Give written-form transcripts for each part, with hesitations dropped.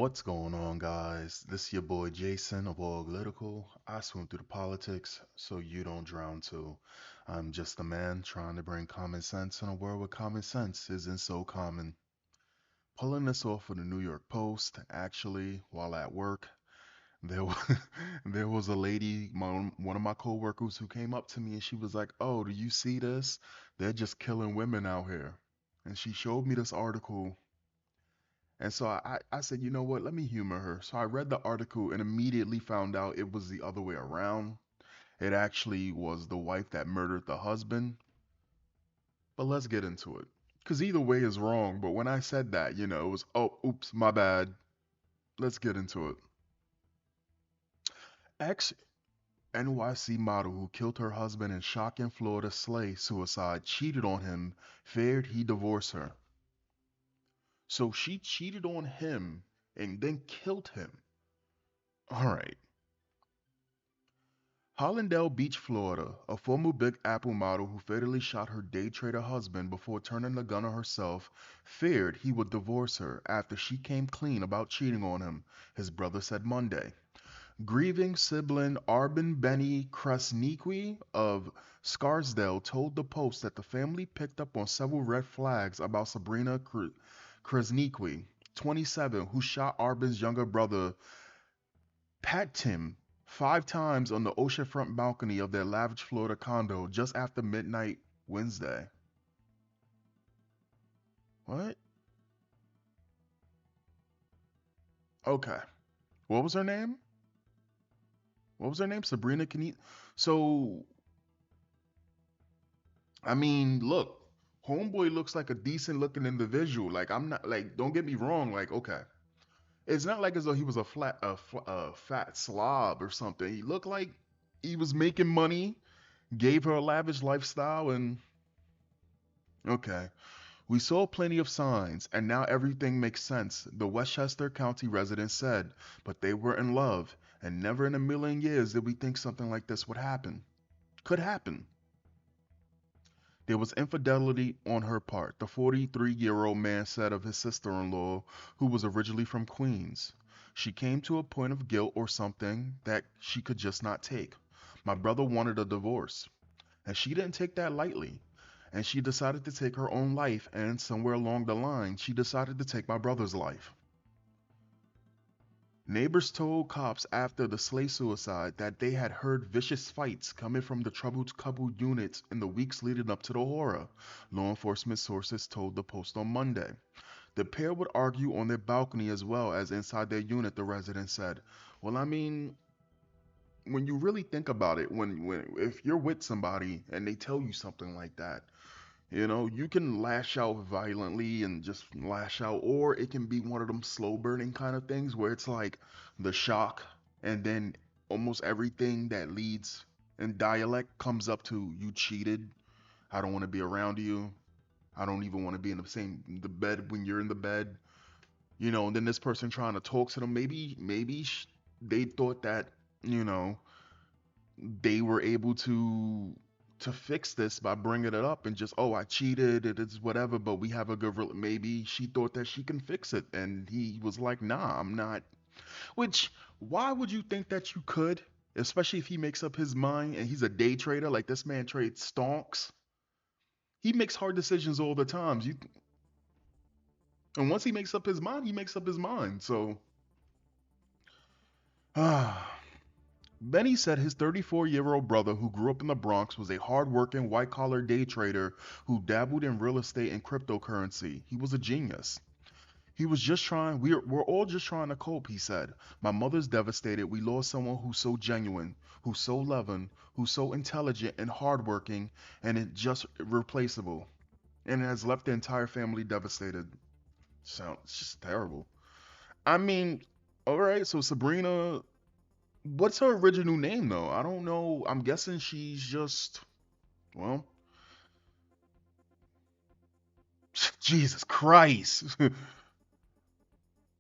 What's going on, guys? This is your boy Jason of Auglitical. I swim through the politics so you don't drown too. I'm just a man trying to bring common sense in a world where common sense isn't so common. Pulling this off for the New York Post, actually, while at work, there was, there was a lady, one of my coworkers, who came up to me and she was like, "Oh, do you see this? They're just killing women out here." And she showed me this article. And so I said, you know what, let me humor her. So I read the article and immediately found out it was the other way around. It actually was the wife that murdered the husband. But let's get into it. Because either way is wrong. But when I said that, it was, oh, oops, my bad. Let's get into it. Ex NYC model who killed her husband in shocking Florida slay suicide cheated on him, feared he divorce her. So she cheated on him and then killed him. All right. Hollandale Beach, Florida, a former Big Apple model who fatally shot her day trader husband before turning the gun on herself, feared he would divorce her after she came clean about cheating on him, his brother said Monday. Grieving sibling Arbin Benny Krasniqi of Scarsdale told the Post that the family picked up on several red flags about Sabrina Krasniqi, 27, who shot Arbin's younger brother Pat Tim 5 times on the oceanfront balcony of their lavish Florida condo just after midnight Wednesday. What? Okay. What was her name? What was her name? Sabrina Kane. So, I mean, look, Homeboy looks like a decent looking individual. Like, I'm not, like, don't get me wrong. Like, okay. It's not like as though he was a fat slob or something. He looked like he was making money, gave her a lavish lifestyle, and okay. We saw plenty of signs, and now everything makes sense, the Westchester County resident said, but they were in love, and never in a million years did we think something like this would happen. Could happen. There was infidelity on her part, the 43-year-old man said of his sister in law, who was originally from Queens. She came to a point of guilt or something that she could just not take. My brother wanted a divorce, and she didn't take that lightly. And she decided to take her own life, and somewhere along the line, she decided to take my brother's life. Neighbors told cops after the Slay suicide that they had heard vicious fights coming from the troubled couple units in the weeks leading up to the horror, law enforcement sources told the Post on Monday. The pair would argue on their balcony as well as inside their unit, the resident said. Well, I mean, when you really think about it, when if you're with somebody and they tell you something like that, you can lash out violently and just lash out, or it can be one of them slow burning kind of things where it's like the shock and then almost everything that leads in dialect comes up to you cheated. I don't want to be around you. I don't even want to be in the bed when you're in the bed. And then this person trying to talk to them, maybe they thought that, you know, they were able to fix this by bringing it up and just, oh, I cheated, it's whatever, but we have a good maybe she thought that she can fix it, and he was like, nah, I'm not. Which, why would you think that you could, especially if he makes up his mind and he's a day trader? Like, this man trades stonks. He makes hard decisions all the times. And once he makes up his mind, he makes up his mind. So ah. Benny said his 34-year-old brother, who grew up in the Bronx, was a hard-working, white-collar day trader who dabbled in real estate and cryptocurrency. He was a genius. He was just trying, we're all just trying to cope, he said. My mother's devastated. We lost someone who's so genuine, who's so loving, who's so intelligent and hardworking, and it just irreplaceable. And it has left the entire family devastated. So it's just terrible. I mean, all right, so Sabrina, what's her original name though? I don't know. I'm guessing she's just, well, Jesus Christ.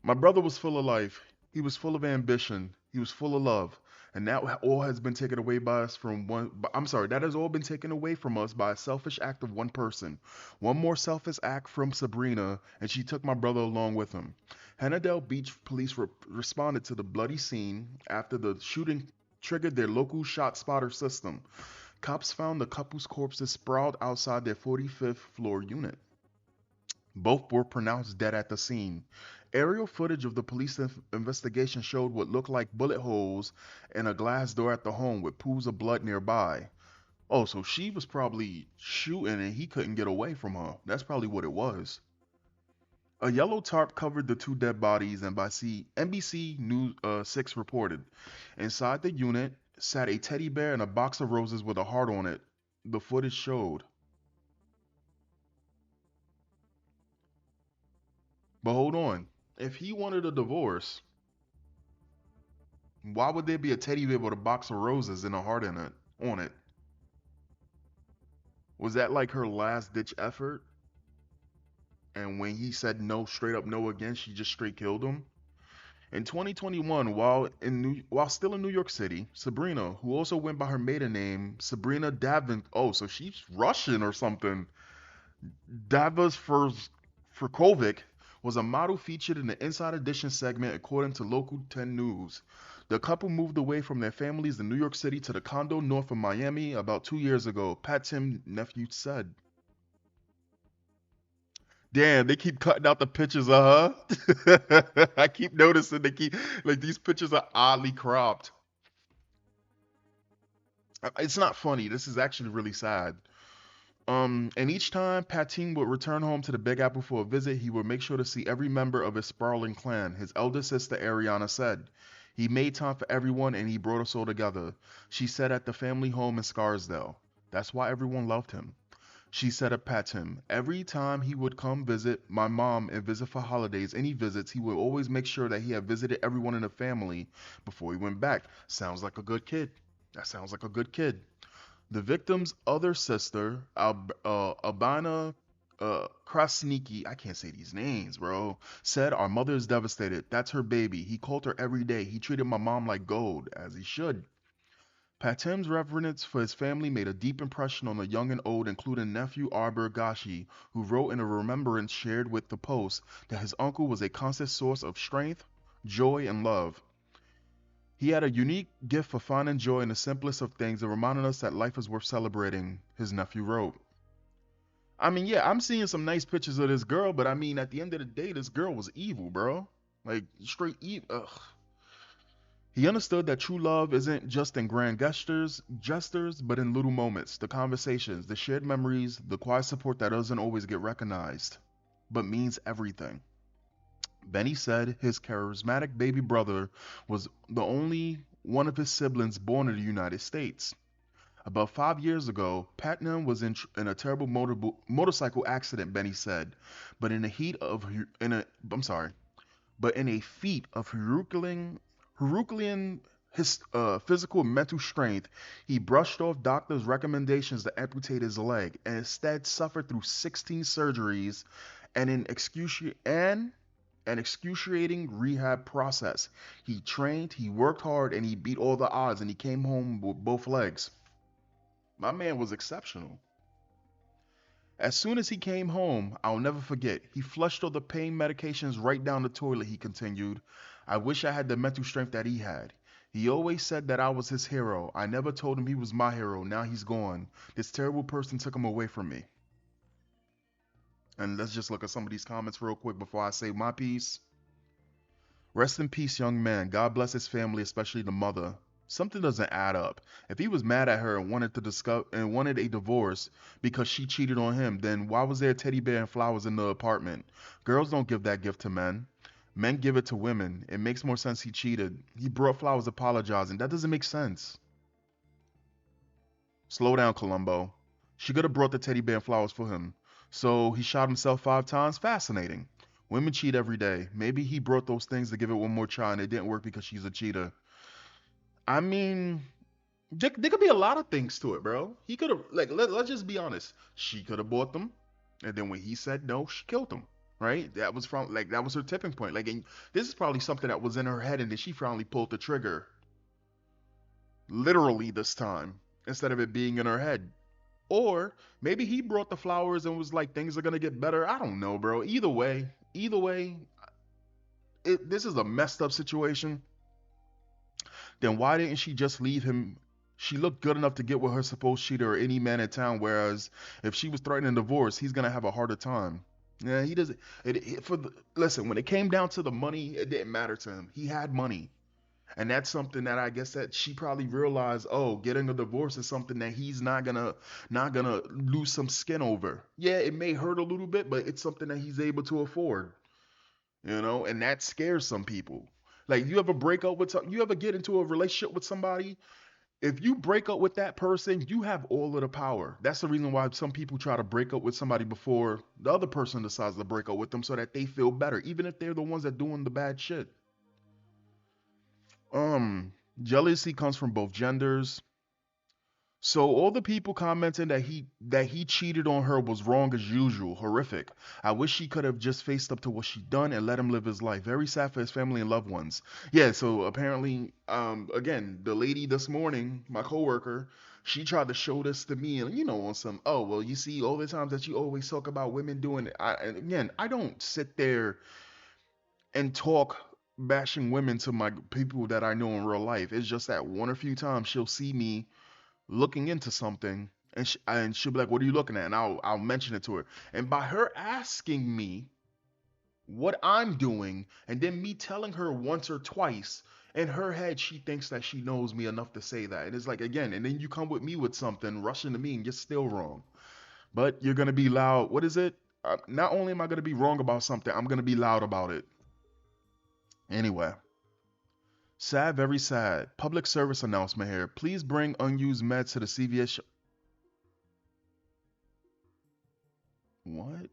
My brother was full of life. He was full of ambition. He was full of love. And that all has been taken away by us from one. I'm sorry, that has all been taken away from us by a selfish act of one person. One more selfish act from Sabrina, and she took my brother along with him. Hennedale Beach police responded to the bloody scene after the shooting triggered their local shot spotter system. Cops found the couple's corpses sprawled outside their 45th floor unit. Both were pronounced dead at the scene. Aerial footage of the police investigation showed what looked like bullet holes in a glass door at the home with pools of blood nearby. Oh, so she was probably shooting and he couldn't get away from her. That's probably what it was. A yellow tarp covered the two dead bodies, and NBC News 6 reported. Inside the unit sat a teddy bear and a box of roses with a heart on it. The footage showed. But hold on. If he wanted a divorce, why would there be a teddy bear with a box of roses and a heart in it on it? Was that like her last ditch effort? And when he said no, straight up no again, she just straight killed him? In 2021, while still in New York City, Sabrina, who also went by her maiden name, Sabrina Davin, oh, so she's Russian or something. Davos Furkovic was a model featured in the Inside Edition segment, according to Local 10 News. The couple moved away from their families in New York City to the condo north of Miami about 2 years ago, Pat Tim's nephew said. Damn, they keep cutting out the pictures of her. I keep noticing like these pictures are oddly cropped. It's not funny. This is actually really sad. And each time Patine would return home to the Big Apple for a visit, he would make sure to see every member of his sprawling clan, his elder sister Ariana said. He made time for everyone and he brought us all together. She said at the family home in Scarsdale. That's why everyone loved him. She said at Patim, every time he would come visit my mom and visit for holidays, any visits, he would always make sure that he had visited everyone in the family before he went back. Sounds like a good kid. That sounds like a good kid. The victim's other sister, Albina Krasniki, I can't say these names, bro, said, our mother is devastated. That's her baby. He called her every day. He treated my mom like gold, as he should. Patem's reverence for his family made a deep impression on the young and old, including nephew Arbor Gashi, who wrote in a remembrance shared with the Post that his uncle was a constant source of strength, joy, and love. He had a unique gift for finding joy in the simplest of things and reminding us that life is worth celebrating, his nephew wrote. I mean, yeah, I'm seeing some nice pictures of this girl, but I mean, at the end of the day, this girl was evil, bro. Like, straight evil. Ugh. He understood that true love isn't just in grand gestures, but in little moments, the conversations, the shared memories, the quiet support that doesn't always get recognized, but means everything. Benny said his charismatic baby brother was the only one of his siblings born in the United States. About 5 years ago, Patnam was in a terrible motorcycle accident, Benny said, but in a heat of in a I'm sorry, but in a feat of Herculean physical and mental strength, he brushed off doctors' recommendations to amputate his leg and instead suffered through 16 surgeries and an excruciating rehab process. He trained, he worked hard, and he beat all the odds, and he came home with both legs. My man was exceptional. As soon as he came home, I'll never forget, he flushed all the pain medications right down the toilet, he continued. I wish I had the mental strength that he had. He always said that I was his hero. I never told him he was my hero. Now he's gone. This terrible person took him away from me. And let's just look at some of these comments real quick before I say my piece. Rest in peace, young man. God bless his family, especially the mother. Something doesn't add up. If he was mad at her and wanted to discuss and wanted a divorce because she cheated on him, then why was there a teddy bear and flowers in the apartment? Girls don't give that gift to men. Men give it to women. It makes more sense he cheated. He brought flowers apologizing. That doesn't make sense. Slow down, Columbo. She could have brought the teddy bear and flowers for him. So he shot himself 5 times? Fascinating. Women cheat every day. Maybe he brought those things to give it one more try and it didn't work because she's a cheater. I mean, there could be a lot of things to it, bro. He could have, like, let's just be honest. She could have bought them, and then when he said no, she killed him. Right? That was her tipping point. Like, and this is probably something that was in her head, and then she finally pulled the trigger. literally this time, instead of it being in her head. Or maybe he brought the flowers and was like, things are gonna get better. I don't know, bro. Either way, this is a messed up situation. Then why didn't she just leave him? She looked good enough to get with her supposed cheater or any man in town. Whereas if she was threatening divorce, he's gonna have a harder time. Yeah, he doesn't. Listen, when it came down to the money, it didn't matter to him. He had money, and that's something that I guess that she probably realized. Oh, getting a divorce is something that he's not gonna lose some skin over. Yeah, it may hurt a little bit, but it's something that he's able to afford. And that scares some people. Like you ever get into a relationship with somebody, if you break up with that person, you have all of the power. That's the reason why some people try to break up with somebody before the other person decides to break up with them so that they feel better, even if they're the ones that doing the bad shit. Um, Jealousy comes from both genders. So all the people commenting that he cheated on her was wrong as usual, horrific. I wish she could have just faced up to what she done and let him live his life. Very sad for his family and loved ones. Yeah, so apparently, again, the lady this morning, my coworker, she tried to show this to me, and on some, oh well, you see, all the times that you always talk about women doing it. And again, I don't sit there and talk bashing women to my people that I know in real life. It's just that one or few times she'll see me looking into something, and she'll be like, "What are you looking at?" And I'll mention it to her. And by her asking me what I'm doing, and then me telling her once or twice, in her head she thinks that she knows me enough to say that. And it's like, again, and then you come with me with something, rushing to me, and you're still wrong. But you're gonna be loud. What is it? Not only am I gonna be wrong about something, I'm gonna be loud about it. Anyway, sad, very sad. Public service announcement here. Please bring unused meds to the CVS. What?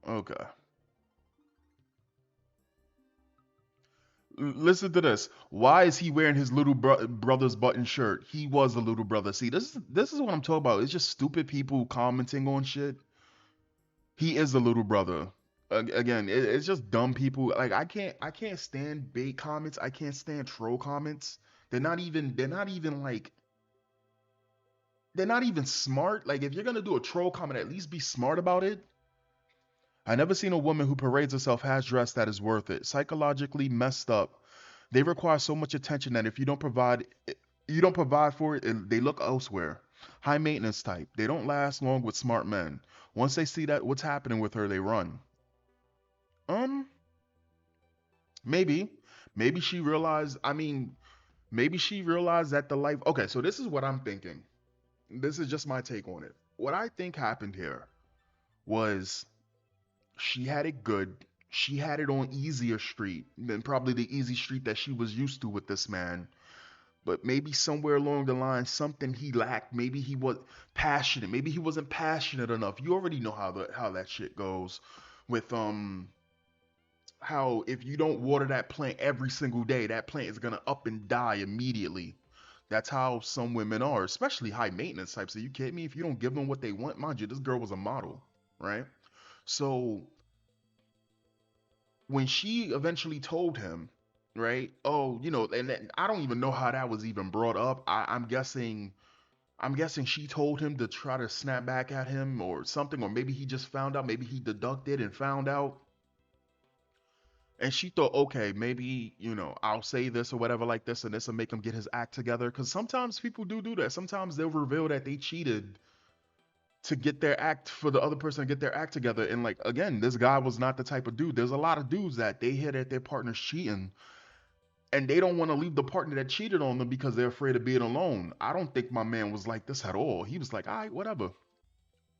Okay. Listen to this. Why is he wearing his little brother's button shirt? He was a little brother. See, this is what I'm talking about. It's just stupid people commenting on shit. He is a little brother. Again, it's just dumb people. Like I can't stand bait comments. I can't stand troll comments. They're not even smart. Like if you're gonna do a troll comment, at least be smart about it. I never seen a woman who parades herself half dressed that is worth it. Psychologically messed up. They require so much attention that if you don't provide for it, they look elsewhere. High maintenance type. They don't last long with smart men. Once they see that what's happening with her, they run. Um, maybe. Maybe she realized, maybe she realized that the life. Okay, so this is what I'm thinking. This is just my take on it. What I think happened here was she had it good. She had it on easier street than probably the easy street that she was used to with this man. But maybe somewhere along the line, something he lacked. Maybe he was passionate. Maybe he wasn't passionate enough. You already know how that shit goes with how if you don't water that plant every single day, that plant is gonna up and die immediately. That's how some women are, especially high maintenance types. Are you kidding me? If you don't give them what they want, mind you, this girl was a model, right? So when she eventually told him, right? Oh, and I don't even know how that was even brought up. I'm guessing she told him to try to snap back at him or something, or maybe he just found out. Maybe he deducted and found out. And she thought, okay, maybe, I'll say this or whatever like this, and this will make him get his act together. Because sometimes people do that. Sometimes they'll reveal that they cheated to get their act for the other person to get their act together. And like again, this guy was not the type of dude. There's a lot of dudes that they hear that their partner's cheating and they don't want to leave the partner that cheated on them because they're afraid of being alone. I don't think my man was like this at all. He was like, all right, whatever.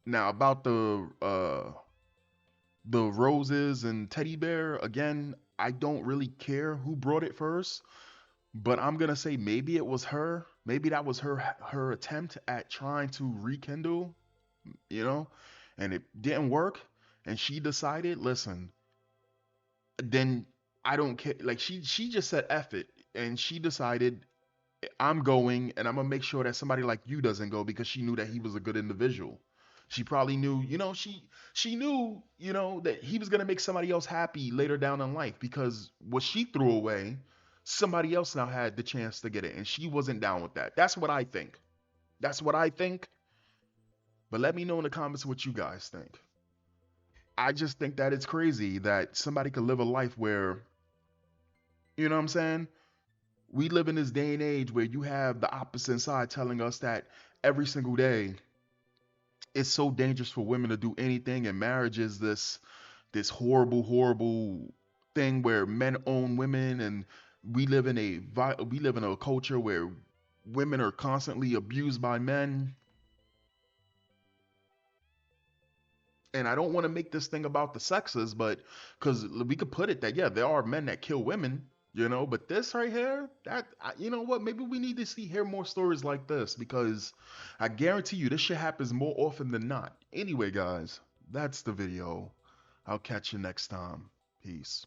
Now about the roses and teddy bear, again, I don't really care who brought it first, but I'm gonna say maybe it was her. Maybe that was her attempt at trying to rekindle, you know, and it didn't work. And she decided, listen, then I don't care. Like she just said F it, and she decided I'm going, and I'm gonna make sure that somebody like you doesn't go because she knew that he was a good individual. She probably knew, she knew, that he was gonna make somebody else happy later down in life because what she threw away, Somebody else now had the chance to get it, and she wasn't down with that. That's what I think. That's what I think. But let me know in the comments what you guys think. I just think that it's crazy that somebody could live a life where, you know what I'm saying? We live in this day and age where you have the opposite side telling us that every single day it's so dangerous for women to do anything, and marriage is this horrible, horrible thing where men own women, and we live in a culture where women are constantly abused by men. And I don't want to make this thing about the sexes, but because we could put it that yeah, there are men that kill women, but this right here, you know what? Maybe we need to hear more stories like this because I guarantee you this shit happens more often than not. Anyway, guys, that's the video. I'll catch you next time. Peace.